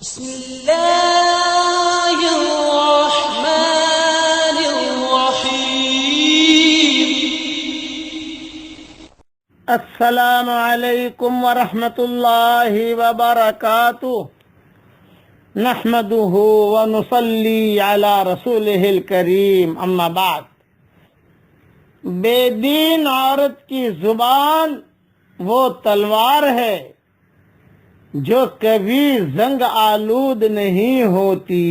بسم الله الرحمن الرحيم. السلام علیکم ورحمۃ اللہ وبرکاتہ. نحمده ونصلی علی رسولہ الکریم. اما بعد. بے دین عورت کی زبان وہ تلوار ہے جو کبھی زنگ آلود نہیں ہوتی.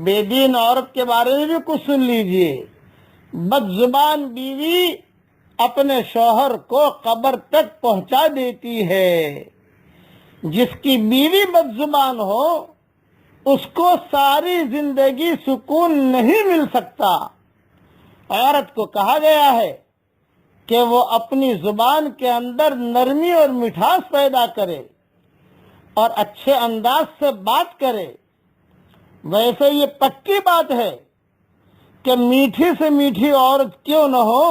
بے دین عورت کے بارے میں بھی کچھ سن لیجئے. بد زبان بیوی اپنے شوہر کو قبر تک پہنچا دیتی ہے. جس کی بیوی بد زبان ہو اس کو ساری زندگی سکون نہیں مل سکتا. عورت کو کہا گیا ہے کہ وہ اپنی زبان کے اندر نرمی اور مٹھاس پیدا کرے اور اچھے انداز سے بات کرے. ویسے یہ پکی بات ہے کہ میٹھی سے میٹھی عورت کیوں نہ ہو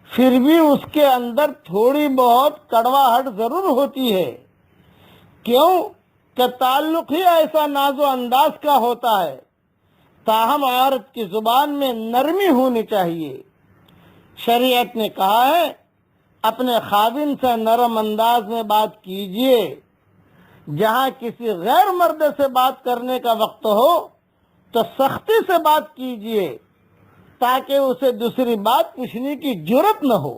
پھر بھی اس کے اندر تھوڑی بہت کڑواہٹ ضرور ہوتی ہے. کیوں کہ تعلق ہی ایسا ناز و انداز کا ہوتا ہے. تاہم عورت کی زبان میں نرمی ہونی چاہیے. شریعت نے کہا ہے اپنے خاوند سے نرم انداز میں بات کیجئے. جہاں کسی غیر مرد سے بات کرنے کا وقت ہو تو سختی سے بات کیجئے تاکہ اسے دوسری بات پوچھنے کی جرت نہ ہو.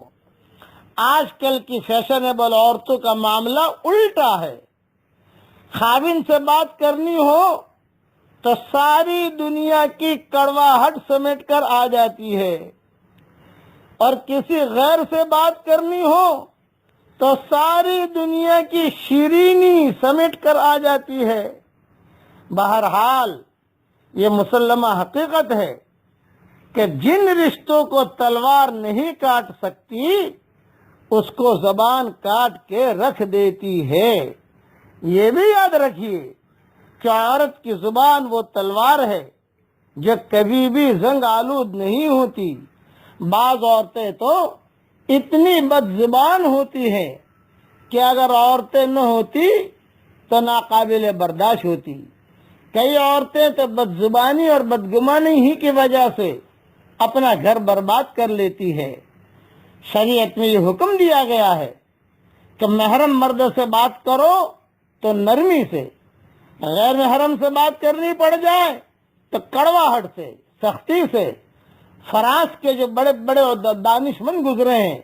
آج کل کی فیشنیبل عورتوں کا معاملہ الٹا ہے. خاوند سے بات کرنی ہو تو ساری دنیا کی کڑواہٹ سمیٹ کر آ جاتی ہے اور کسی غیر سے بات کرنی ہو تو ساری دنیا کی شیرینی سمیٹ کر آ جاتی ہے. بہرحال یہ مسلمہ حقیقت ہے کہ جن رشتوں کو تلوار نہیں کاٹ سکتی اس کو زبان کاٹ کے رکھ دیتی ہے. یہ بھی یاد رکھیے کہ عورت کی زبان وہ تلوار ہے جو کبھی بھی زنگ آلود نہیں ہوتی. بعض عورتیں تو اتنی بد زبان ہوتی ہیں کہ اگر عورتیں نہ ہوتی تو ناقابل برداشت ہوتی. کئی عورتیں تو بد زبانی اور بدگمانی ہی کی وجہ سے اپنا گھر برباد کر لیتی ہے. شریعت میں یہ حکم دیا گیا ہے کہ محرم مرد سے بات کرو تو نرمی سے، غیر محرم سے بات کرنی پڑ جائے تو کڑواہٹ سے، سختی سے. فرانس کے جو بڑے بڑے دانش مند گزرے ہیں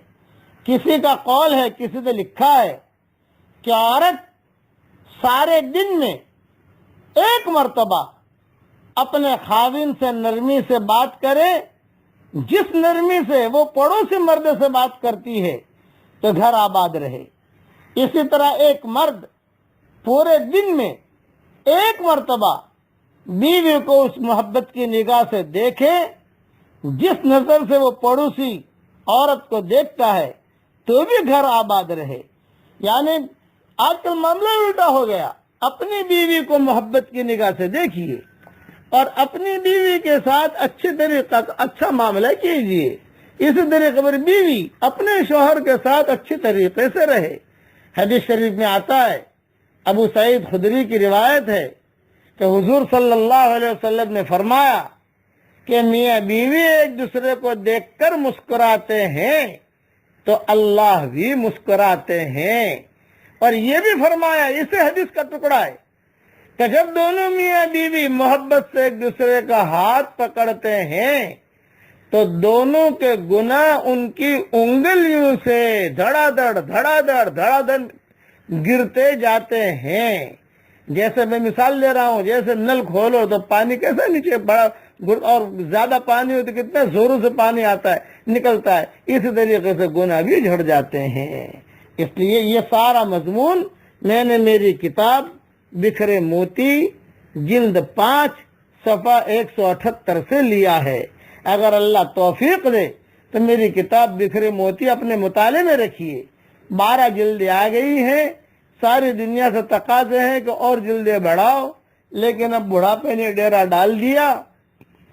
کسی کا قول ہے، کسی نے لکھا ہے کہ عورت سارے دن میں ایک مرتبہ اپنے خاوند سے نرمی سے بات کرے جس نرمی سے وہ پڑوسی مرد سے بات کرتی ہے تو گھر آباد رہے. اسی طرح ایک مرد پورے دن میں ایک مرتبہ بیوی کو اس محبت کی نگاہ سے دیکھے جس نظر سے وہ پڑوسی عورت کو دیکھتا ہے تو بھی گھر آباد رہے. یعنی آج کل معاملہ الٹا ہو گیا. اپنی بیوی کو محبت کی نگاہ سے دیکھیے اور اپنی بیوی کے ساتھ اچھے طریقہ اچھا معاملہ کیجیے. اسی طریقے پر بیوی اپنے شوہر کے ساتھ اچھی طریقے سے رہے. حدیث شریف میں آتا ہے، ابو سعید خدری کی روایت ہے کہ حضور صلی اللہ علیہ وسلم نے فرمایا کہ میاں بیوی ایک دوسرے کو دیکھ کر مسکراتے ہیں تو اللہ بھی مسکراتے ہیں. اور یہ بھی فرمایا، اسے حدیث کا ٹکڑا ہے کہ جب دونوں میاں بیوی محبت سے ایک دوسرے کا ہاتھ پکڑتے ہیں تو دونوں کے گناہ ان کی انگلیوں سے دھڑا دھڑ گرتے جاتے ہیں. جیسے میں مثال لے رہا ہوں، جیسے نل کھولو تو پانی کیسے نیچے بڑا اور زیادہ پانی ہو تو کتنے زوروں سے پانی آتا ہے نکلتا ہے، اسی طریقے سے گناہ بھی جھڑ جاتے ہیں. اس لیے یہ سارا مضمون میں نے میری کتاب بکھرے موتی جلد 5 صفحہ 178 سے لیا ہے. اگر اللہ توفیق دے تو میری کتاب بکھرے موتی اپنے مطالعے میں رکھیے. 12 جلدیں آ گئی ہیں. ساری دنیا سے تقاضے ہیں کہ اور جلدیں بڑھاؤ، لیکن اب بڑھاپے نے ڈیرا ڈال دیا.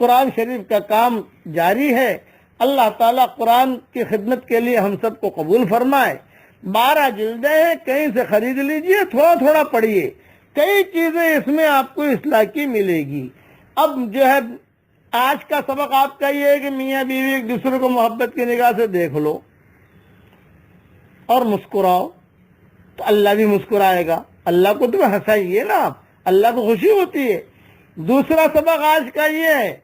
قرآن شریف کا کام جاری ہے. اللہ تعالیٰ قرآن کی خدمت کے لیے ہم سب کو قبول فرمائے. 12 جلدیں ہیں، کہیں سے خرید لیجئے، تھوڑا تھوڑا پڑھیے کئی چیزیں اس میں آپ کو اصلاح کی ملے گی. اب جو ہے آج کا سبق آپ کا یہ ہے کہ میاں بیوی ایک دوسرے کو محبت کی نگاہ سے دیکھ لو اور مسکراؤ تو اللہ بھی مسکرائے گا. اللہ کو تو ہنسائیے نا آپ, اللہ کو خوشی ہوتی ہے. دوسرا سبق آج کا یہ ہے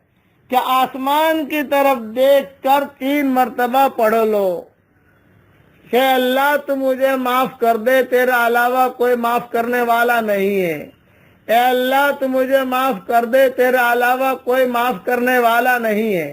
کہ آسمان کی طرف دیکھ کر 3 مرتبہ پڑھ لو کہ اللہ تو مجھے معاف کر دے, تیرے علاوہ کوئی معاف کرنے والا نہیں ہے. اے اللہ تو مجھے معاف کر دے, تیرے علاوہ کوئی معاف کرنے والا نہیں ہے.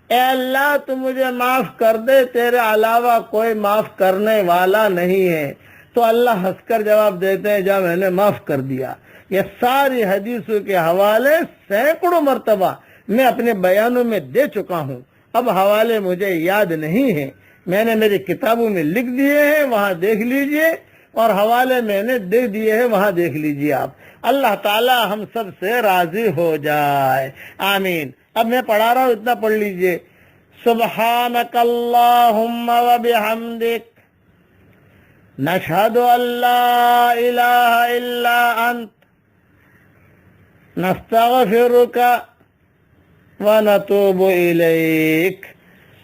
اے اللہ تو مجھے معاف کر دے, تیرے علاوہ کوئی معاف کرنے والا نہیں ہے. تو اللہ ہنس کر جواب دیتے ہیں, جا میں نے معاف کر دیا. یہ ساری حدیثوں کے حوالے سینکڑوں مرتبہ میں اپنے بیانوں میں دے چکا ہوں. اب حوالے مجھے یاد نہیں ہیں, میں نے میری کتابوں میں لکھ دیے ہیں, وہاں دیکھ لیجئے, اور حوالے میں نے دے دیے ہیں, وہاں دیکھ لیجئے آپ. اللہ تعالی ہم سب سے راضی ہو جائے, آمین. اب میں پڑھا رہا ہوں, اتنا پڑھ لیجئے. سبحانک اللہم و بحمدک نشہد ان لا الہ الا انت نستغفرک ونتوب الیک.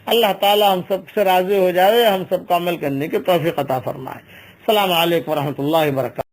اللہ تعالی ہم سب سے راضی ہو جائے, ہم سب کو عمل کرنے کی توفیق عطا فرمائے. السلام علیکم ورحمۃ اللہ وبرکاتہ.